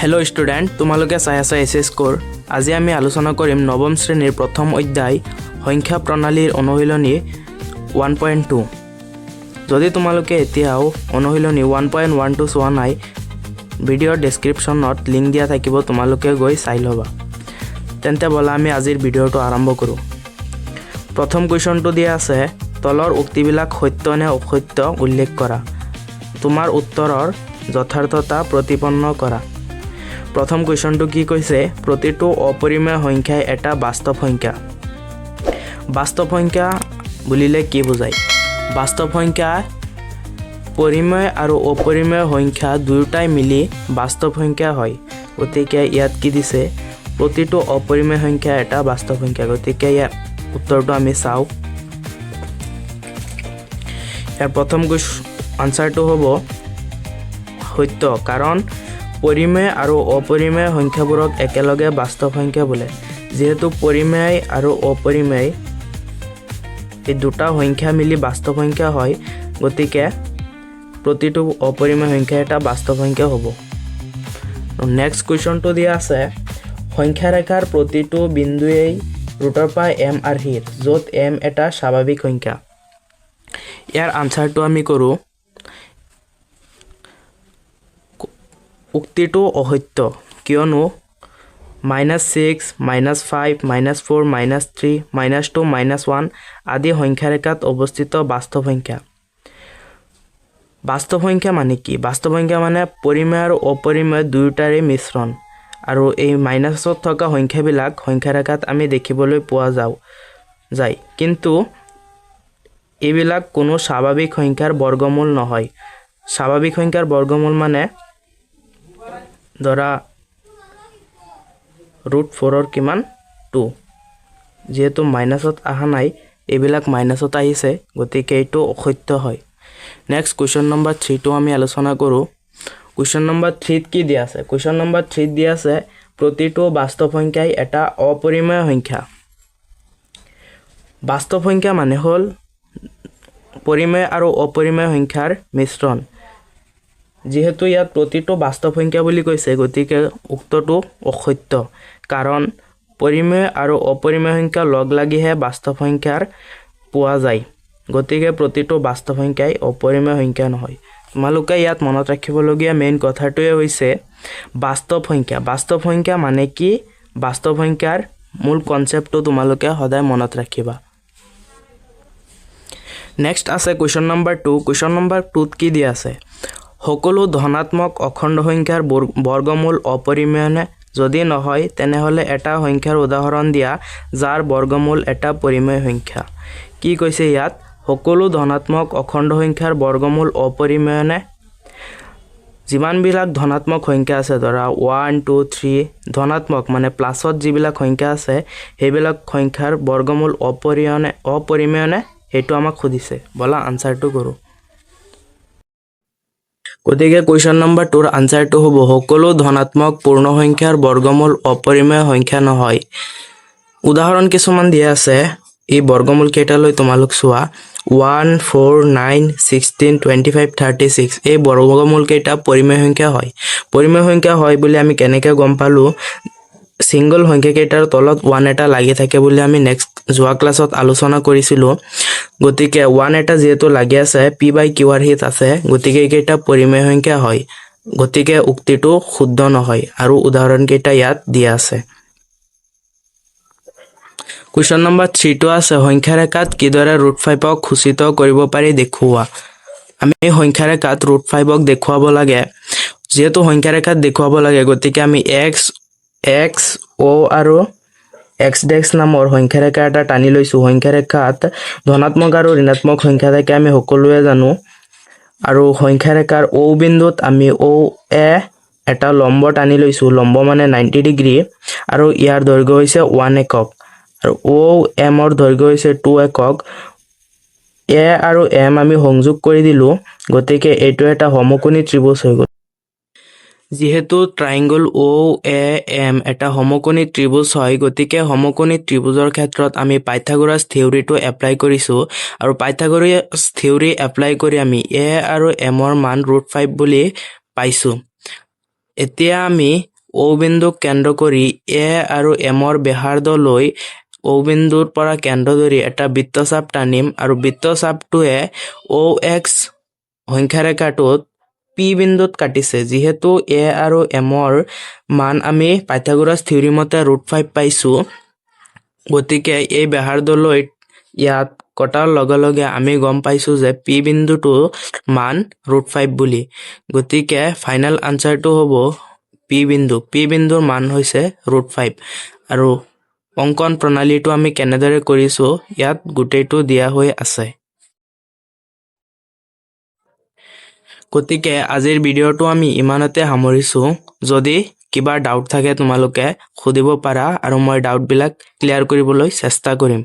Hello student तुम्हालोके चाই আছা SS কোৰ আজি আমি আলোচনা কৰিম নৱম শ্ৰেণীৰ প্ৰথম অধ্যায় সংখ্যা প্ৰণালীৰ অনুশীলনী 1.2 যদি তোমালোকে এতিয়াও অনুশীলনী 1.12 চোৱা নাই ভিডিঅ'ৰ ডেসক্ৰিপচনত লিংক দিয়া থাকিব তোমালোকে গৈ চাই লবা তেন্তে বলা আমি আজিৰ ভিডিঅ'টো আৰম্ভ কৰো প্ৰথম কোৱেশ্যনটো দিয়া আছে তলৰ উক্তিবিলাক সত্য নে অসত্য উল্লেখ কৰা তোমাৰ উত্তৰৰ যথাৰ্থতা প্ৰতিপন্ন কৰা प्रथम क्वेश्चन तो की কৈছে प्रतिটো অপরিমেয় সংখ্যা এটা বাস্তব সংখ্যা বুলিলে কি বুজায় বাস্তব সংখ্যা পরিমেয় আর অপরিমেয় সংখ্যা দুয়োটাই মিলি বাস্তব সংখ্যা হয় গতিকে ইয়াত কি দিছে प्रतिটো অপরিমেয় সংখ্যা এটা বাস্তব সংখ্যা গতিকে ইয়াৰ উত্তৰটো আমি চাও ইয়াৰ প্ৰথম আনসাৰটো হ'ব সত্য কাৰণ পৰিমেয় আৰু অপৰিমেয় সংখ্যাবোৰক একেলগে বাস্তৱ সংখ্যা বোলে যেহেতু পৰিমেয় আৰু অপৰিমেয় এই দুটা সংখ্যা মিলি বাস্তৱ সংখ্যা হয় গতিকে প্ৰতিটো অপৰিমেয় সংখ্যা এটা বাস্তৱ সংখ্যা হ'ব নেক্সট কোৱেশ্যনটো দিয়া আছে সংখ্যা ৰেখাৰ প্ৰতিটো বিন্দুৱেই ৰুটৰ পৰা m আৰ্হিৰ য'ত m এটা স্বাভাৱিক সংখ্যা ইয়াৰ আনসাৰটো আমি কৰো উক্তিটো অসত্য কিয়নো -6 -5 -4 -3 -2 -1 আদি সংখ্যা ৰেখাত অৱস্থিত বাস্তৱ সংখ্যা মানে কি বাস্তৱ সংখ্যা মানে পৰিমেয় আৰু অপৰিমেয় দুয়োটাৰে মিশ্ৰণ আৰু এই মাইনাছত থকা সংখ্যাবিলাক সংখ্যা ৰেখাত আমি দেখিবলৈ পোৱা যায় কিন্তু এইবিলাক কোনো স্বাভাৱিক সংখ্যাৰ বৰ্গমূল নহয় স্বাভাৱিক সংখ্যাৰ বৰ্গমূল মানে ধৰা √4 কিমান 2 যেহেতু মাইনাছত আহা নাই এইবিলাক মাইনাছত আহিছে গতিকে এইটো অসত্য হয় নেক্সট কোৱেশ্যন নম্বৰ 3 টো আমি আলোচনা কৰো কোৱেশ্যন নম্বৰ 3 কি দিয়া আছে কোৱেশ্যন নম্বৰ 3 দিয়া আছে প্ৰতিটো বাস্তৱ সংখ্যাই এটা অপৰিমেয় সংখ্যা বাস্তৱ সংখ্যা মানে হ'ল পৰিমেয় আৰু অপৰিমেয় সংখ্যাৰ মিশ্ৰণ যেহেতু ইয়াত প্ৰতিটো বাস্তৱ সংখ্যা বুলি কৈছে গতিকে উক্তটো অসত্য কাৰণ পৰিমেয় আৰু অপৰিমেয় সংখ্যা লগ লাগিহে বাস্তৱ সংখ্যাৰ পোৱা যায় গতিকে প্ৰতিটো বাস্তৱ সংখ্যাই অপৰিমেয় সংখ্যা নহয় তোমালোকে ইয়াত মনত ৰাখিবলগীয়া মেইন কথাটোৱে হৈছে বাস্তৱ সংখ্যা মানে কি বাস্তৱ সংখ্যাৰ মূল কনসেপ্টটো তোমালোকে সদায় মনত ৰাখিবা নেক্সট আছে কোৱেশ্যন নম্বৰ 2 কোৱেশ্যন নম্বৰ 2 ত কি দিয়া আছে সকলো ধনাত্মক অখণ্ড সংখ্যাৰ বৰ্গমূল অপৰিমেয় নে যদি নহয় তেনেহলে এটা সংখ্যাৰ উদাহৰণ দিয়া যাৰ বৰ্গমূল এটা পৰিমেয় সংখ্যা কি কৈছে ইয়াত সকলো ধনাত্মক অখণ্ড সংখ্যাৰ বৰ্গমূল অপৰিমেয় নে যিমানবিলাক ধনাত্মক সংখ্যা আছে ধৰা 1 2 3 ধনাত্মক মানে প্লাসত যিবিলাক সংখ্যা আছে সেইবিলাক সংখ্যাৰ বৰ্গমূল অপৰিমেয় নে হেতু আমাক খুদিছে বলা আনসাৰটো কৰো গতিকে কোৱেশ্যন নম্বৰ 2 ৰ আনসাৰটো হ'ব সকলো ধনাত্মক পূৰ্ণ সংখ্যাৰ বৰ্গমূল অপৰিমেয় সংখ্যা নহয় উদাহৰণ কিছুমান দিয়া আছে এই বৰ্গমূল কেইটালৈ তোমালোক চোৱা 1 4 9 16 25 36 এই বৰ্গমূল কেইটা পৰিমেয় সংখ্যা হয় বুলি আমি কেনেকৈ গম পালো সিঙ্গল সংখ্যা কেইটাৰ তলত 1 এটা লাগি থাকে বুলি আমি নেক্সট যোৱা ক্লাছত আলোচনা কৰিছিলো গতিকে 1 এটা যেহেতু লাগি আছে p/q আৰ্হিত আছে গতিকে এইকেইটা পৰিমেয় সংখ্যা হয় গতিকে উক্তিটো শুদ্ধ নহয় আৰু উদাহৰণ কেইটা ইয়াত দিয়া আছে কোৱেশ্যন নম্বৰ 3 টো আছে সংখ্যা ৰেখাত কিদৰে √5 ক সূচিত কৰিব পাৰি দেখুওৱা আমি সংখ্যা ৰেখাত √5 ক দেখুৱাব লাগে যেহেতু সংখ্যা ৰেখাত দেখুৱাব লাগে গতিকে আমি x o আৰু x ডেক্স নামৰ সংখ্যা ৰেখা এটা টানি লৈছো সংখ্যা ৰেখাত ধনাত্মক আৰু ঋণাত্মক সংখ্যা থাকে আমি সকলোৱে জানো আৰু সংখ্যা ৰেখাৰ o বিন্দুত আমি o এ এটা লম্ব টানি লৈছো লম্ব মানে 90 ডিগ্ৰী আৰু ইয়াৰ দৈৰ্ঘ্য হৈছে 1 একক আৰু o m ৰ দৈৰ্ঘ্য হৈছে 2 একক a আৰু m আমি সংযোগ কৰি দিলো গতিকে এইটো এটা সমকোণী ত্ৰিভুজ হৈ গ'ল যেহেতু ট্ৰায়াঙ্গল OAM এটা সমকোণী ত্ৰিভুজ হয় গতিকে সমকোণী ত্ৰিভুজৰ ক্ষেত্ৰত আমি পাইথাগোৰাছ থিওৰিটো এপ্লাই কৰিছো আৰু পাইথাগোৰাছ থিওৰি এপ্লাই কৰি আমি a আৰু m ৰ মান √5 বুলি পাইছো এতিয়া আমি O বিন্দুক কেন্দ্ৰ কৰি A আৰু Mৰ ব্যাসাৰ্ধ লৈ O বিন্দুৰ পৰা কেন্দ্ৰ ধৰি এটা বৃত্তচাপ টানিম আৰু বৃত্তচাপটোৱে OX সংখ্যাৰেখাটোত P বিন্দুত কাটিছে। যিহেতু A আৰু Mৰ মান আমি পাইথাগোৰাছ থিওৰি মতে √5 পাইছো, গতিকে এই ব্যাসাৰ্ধলৈ ইয়াত কটাৰ লগে লগে আমি গম পাইছো যে P বিন্দুটো মান √5 বুলি। গতিকে ফাইনেল আনচাৰটো হ'ব P বিন্দু। P বিন্দুৰ মান হৈছে √5। আৰু অংকন প্ৰণালীটো আমি কেনেদৰে কৰিছো ইয়াত গোটেইটো দিয়া হৈ আছে। গতিকে আজিৰ ভিডিঅ'টো আমি ইমানতে সামৰিছো। যদি কিবা ডাউট থাকে তোমালোকে সুধিব পাৰা আৰু মই ডাউটবিলাক ক্লিয়াৰ কৰিবলৈ চেষ্টা কৰিম।